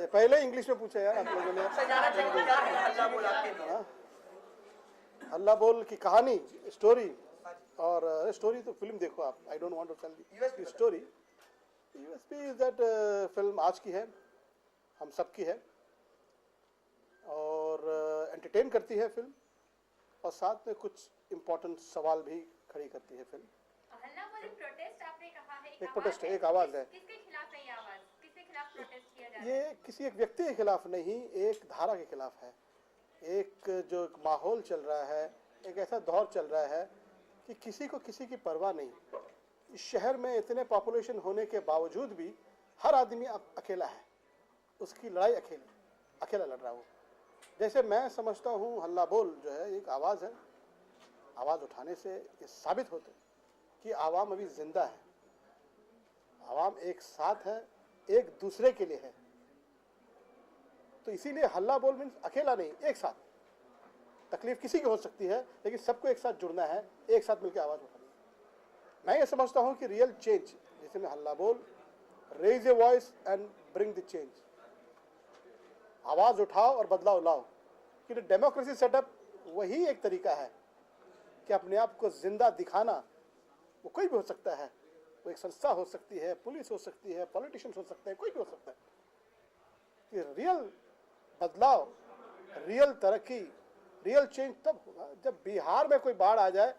पहले इंग्लिश में पूछा यार आप लोगों ने। हल्ला बोल की कहानी, स्टोरी, और स्टोरी तो फिल्म देखो आप, I don't want to tell the story. USP is that film आज की है, हम सब की है, और एंटरटेन करती है फिल्म, और साथ में कुछ इम्पोर्टेंट सवाल भी खड़ी करती है फिल्म। हल्ला बोल प्रोटेस्ट आपने कहा है, एक प्रोटेस्ट है, एक आवाज़ है। किसके खिलाफ है ये आवाज़? किसके खिलाफ प्रोटेस्ट किया जा रहा है? ये किसी एक व्यक्ति के खिलाफ नहीं, एक धारा के खिलाफ है। एक जो एक माहौल चल रहा है, एक ऐसा दौर चल रहा है कि किसी को किसी की परवाह नहीं। इस शहर में इतने पॉपुलेशन होने के बावजूद भी हर आदमी अकेला है, उसकी लड़ाई अकेला लड़ रहा है वो। जैसे मैं समझता हूँ हल्ला बोल जो है एक आवाज़ है, आवाज़ उठाने से ये साबित होता है कि आवाम अभी जिंदा है, आवाम एक साथ है, एक दूसरे के लिए है। तो इसीलिए हल्ला बोल मीन्स अकेला नहीं, एक साथ। तकलीफ किसी की हो सकती है, लेकिन सबको एक साथ जुड़ना है, एक साथ मिलकर आवाज़ उठानी है। मैं ये समझता हूँ कि रियल चेंज, जैसे मैं Halla Bol, raise a voice and bring the change, आवाज़ उठाओ और बदलाव लाओ। कि डेमोक्रेसी सेटअप वही एक तरीका है कि अपने आप को जिंदा दिखाना। वो कोई भी हो सकता है, वो एक संस्था हो सकती है, पुलिस हो सकती है, पॉलिटिशियंस हो सकते हैं, कोई भी हो सकता है। कि रियल बदलाव, रियल तरक्की, रियल चेंज तब होगा जब बिहार में कोई बाढ़ आ जाए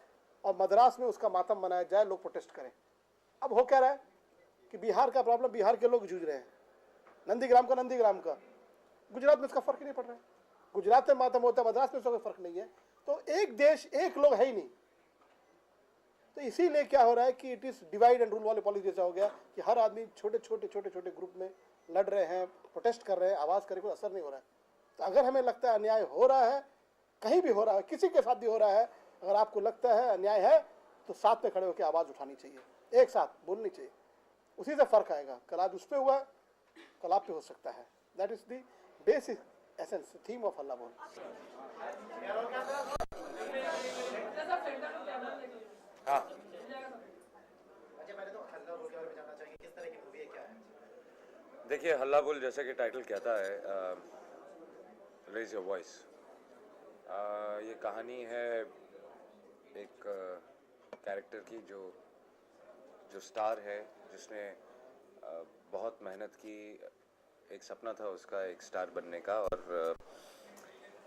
और मद्रास में उसका मातम मनाया जाए, लोग प्रोटेस्ट करें। अब हो क्या रहा है कि बिहार का प्रॉब्लम बिहार के लोग जूझ रहे हैं, नंदीग्राम का, गुजरात में इसका फर्क नहीं पड़ रहा है। गुजरात में मातम होता है, मद्रास में उसका कोई फर्क नहीं है। तो एक देश एक लोग है ही नहीं। तो इसीलिए क्या हो रहा है कि it is divide and rule वाली पॉलिसी जैसा हो गया कि हर आदमी छोटे छोटे ग्रुप में लड़ रहे हैं, प्रोटेस्ट कर रहे हैं, आवाज़ करे, कोई असर नहीं हो रहा है। तो अगर हमें लगता है अन्याय हो रहा है, कहीं भी हो रहा है, किसी के साथ भी हो रहा है, अगर आपको लगता है अन्याय है, तो साथ में खड़े होकर आवाज़ उठानी चाहिए, एक साथ बोलनी चाहिए। उसी से फ़र्क आएगा। कल आज उस पर हुआ, कल आप पे हो सकता है। That is the basic essence, theme of हल्ला बोल। हाँ, देखिए हल्ला बोल जैसा कि टाइटल कहता है, रेज योर वॉइस। ये कहानी है एक कैरेक्टर की जो स्टार है, जिसने बहुत मेहनत की। एक सपना था उसका एक स्टार बनने का, और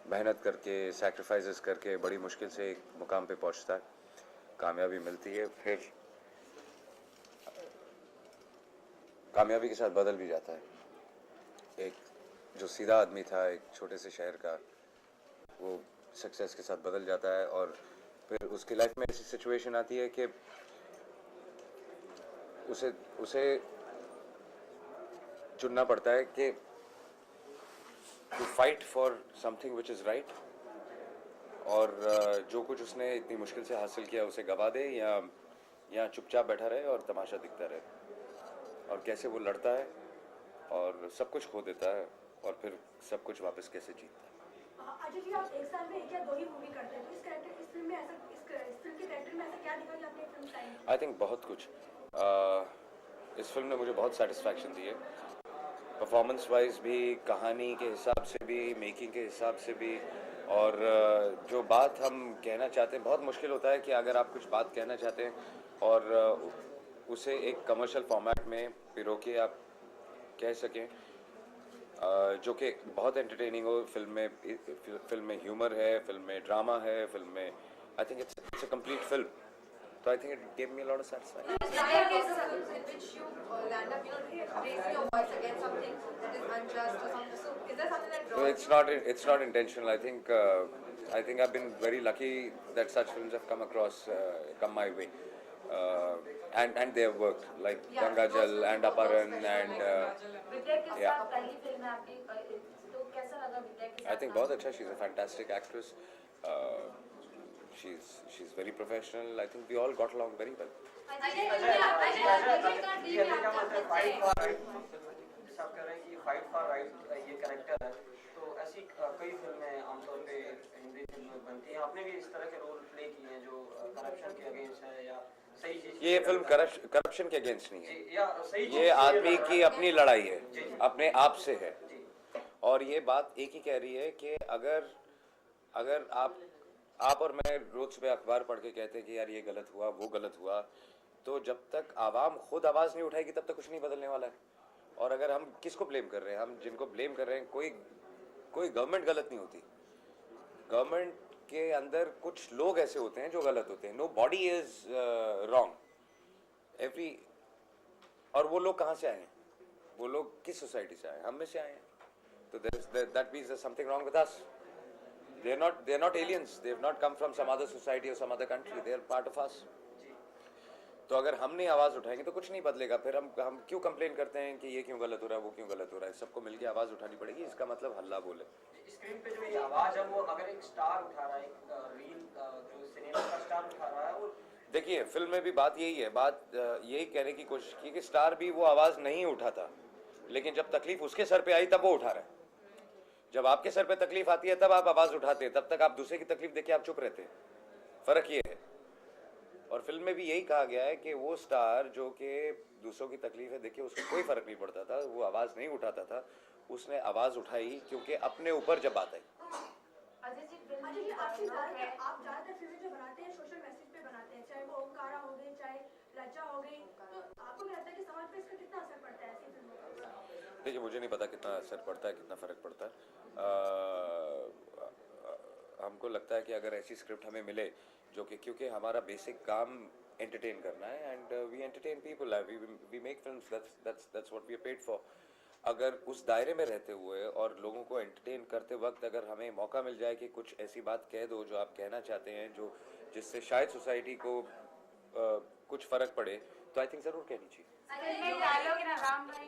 मेहनत करके, सैक्रिफाइसेस करके बड़ी मुश्किल से एक मुकाम पे पहुंचता है, कामयाबी मिलती है, फिर कामयाबी के साथ बदल भी जाता है। एक जो सीधा आदमी था एक छोटे से शहर का, वो सक्सेस के साथ बदल जाता है, और फिर उसकी लाइफ में ऐसी सिचुएशन आती है कि उसे चुनना पड़ता है कि to fight for something which is right, और जो कुछ उसने इतनी मुश्किल से हासिल किया उसे गवा दे, या चुपचाप बैठा रहे और तमाशा दिखता रहे, और कैसे वो लड़ता है और सब कुछ खो देता है, और फिर सब कुछ वापस कैसे जीतता है। अजय जी, आप एक साल में एक या दो ही मूवी करते हैं, तो इस फिल्म में ऐसा, इस फिल्म के कैरेक्टर में ऐसा क्या दिखा कि आपने फिल्म साइन? आई थिंक बहुत कुछ। इस फिल्म ने मुझे बहुत सेटिस्फैक्शन दी है, परफॉर्मेंस वाइज भी, कहानी के हिसाब से भी, मेकिंग के हिसाब से भी, और जो बात हम कहना चाहते हैं, बहुत मुश्किल होता है कि अगर आप कुछ बात कहना चाहते हैं और उसे एक कमर्शियल फॉर्मेट में पिरो के आप कह सकें, जो कि बहुत एंटरटेनिंग हो। फिल्म में ह्यूमर है, फिल्म में ड्रामा है, फिल्म में I think it's a complete film. So I think it gave me a lot of satisfaction. In cases in which you land up, raising your voice against something that is unjust or something. So is there something that draws? No, it's not intentional. I think I've been very lucky that such films have come my way, and they have worked, like Ganga Jal and Aparan and विद्या के साथ पहली film है आपकी, तो कैसा लगा विद्या के साथ? I think बहुत अच्छा. She's a fantastic actress. She's very professional. I think we all got along very well. आप कह रहे हैं कि फाइट फॉर राइट ये कैरेक्टर है, तो ऐसी कई फिल्में आमतौर पे हिंदी फिल्म में बनती हैं। आपने भी इस तरह के रोल प्ले किए हैं जो करप्शन के अगेंस्ट है या सही चीज? ये फिल्म करप्शन के अगेंस्ट नहीं है, या सही ये आदमी की अपनी लड़ाई है, अपने आप से है। और ये बात एक ही कह रही है कि अगर आप और मैं रोज सुबह अखबार पढ़ के कहते हैं कि यार ये गलत हुआ, वो गलत हुआ, तो जब तक आवाम खुद आवाज़ नहीं उठाएगी तब तक कुछ नहीं बदलने वाला है। और अगर हम किसको ब्लेम कर रहे हैं, हम जिनको ब्लेम कर रहे हैं, कोई गवर्नमेंट गलत नहीं होती। गवर्नमेंट के अंदर कुछ लोग ऐसे होते हैं जो गलत होते हैं। Nobody is wrong every. और वो लोग कहाँ से आए हैं, वो लोग किस सोसाइटी से आए हैं? हम में से आए हैं। तो that means there's something wrong with us. They're not aliens. They've not come from some other society or some other country. They're part of us. तो अगर हम नहीं आवाज़ उठाएंगे तो कुछ नहीं बदलेगा। फिर हम क्यों कंप्लेन करते हैं कि ये क्यों गलत हो रहा है, वो क्यों गलत हो रहा है? सबको मिलके आवाज़ उठानी पड़ेगी। इसका मतलब हल्ला बोले। स्क्रीन पे जो ये आवाज़ है वो अगर एक स्टार उठा रहा है, एक रील जो सिनेमा का स्टार उठा रहा है, और देखिए फिल्म में भी बात यही है, बात यही कहने की कोशिश की कि स्टार भी वो आवाज़ नहीं उठाता, लेकिन जब तकलीफ उसके सर पे आई तब वो उठा रहा है। जब आपके सर पे तकलीफ आती है तब आप आवाज़ उठाते हैं, तब तक आप दूसरे की तकलीफ देख के आप चुप रहते हैं। फ़र्क ये है। और फिल्म में भी यही कहा गया है कि वो स्टार जो कि दूसरों की तकलीफ है देखे उसको कोई फ़र्क नहीं पड़ता था, वो आवाज़ नहीं उठाता था, उसने आवाज़ उठाई क्योंकि अपने ऊपर जब बात आई। अजय जी, फिल्म अजय जी, में आप डायलॉग है, ज़्यादातर फिल्में जो बनाते हैं सोशल मैसेज पे बनाते हैं, चाहे वो ओमकारा हो गई, चाहे लज्जा हो गई, तो आपको क्या लगता है कि समाज पे इसका कितना असर पड़ता है ऐसी फिल्मों का? देखिए मुझे नहीं पता कितना असर पड़ता है, कितना फ़र्क पड़ता है। हमको लगता है कि अगर ऐसी स्क्रिप्ट हमें मिले जो कि, क्योंकि हमारा बेसिक काम एंटरटेन करना है, and we entertain people, we make films, that's what we are paid for. अगर उस दायरे में रहते हुए और लोगों को एंटरटेन करते वक्त अगर हमें मौका मिल जाए कि कुछ ऐसी बात कह दो जो आप कहना चाहते हैं, जो जिससे शायद सोसाइटी को कुछ फ़र्क पड़े, तो आई थिंक ज़रूर कहनी चाहिए। फिल्म में डायलॉग है ना, राम भाई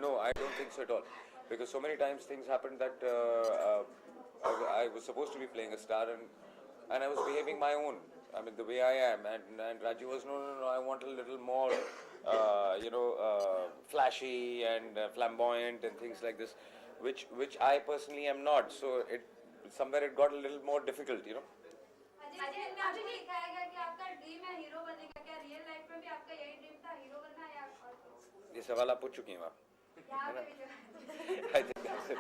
No, I don't think so at all. Because so many times things happen that I was supposed to be playing a star and I was behaving my own. I mean, the way I am. And Raji was, no, I want a little more, flashy and flamboyant and things like this, which I personally am not. So somewhere it got a little more difficult, you know. Ajay में आपने दिखाया गया कि आपका dream है hero बनने का, क्या रियल लाइफ में भी आपका यही ड्रीम था, हीरो बनना, या और कुछ? ये सवाल आप पूछ चुकी हैं आप। यहाँ पे भी जो I think that's it.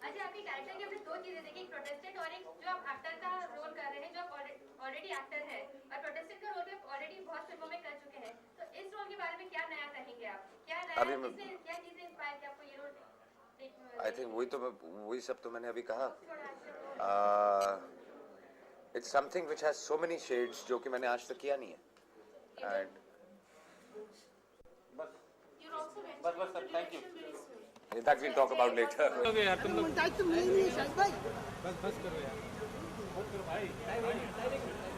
Ajay आपके कैरेक्टर की हमने दो चीजें देखी, एक प्रोटेस्टेंट और एक जो आप एक्टर का रोल कर रहे हैं, जो आप ऑलरेडी एक्टर है, और प्रोटेस्टेंट का रोल भी आप ऑलरेडी बहुत फिल्मों में कर चुके हैं। तो इस रोल के बारे में क्या नया कहेंगे आप? क्या नया, क्या चीजें इंस्पायर किया आपको ये रोल? आई थिंक वही सब तो मैंने अभी कहा। It's something which has so many shades जो कि मैंने आज तक किया नहीं है। एंड बस sir, thank you. that we'll talk about later. यार तुम लोग तुम नहीं शायद भाई बस करो यार, बस करो भाई।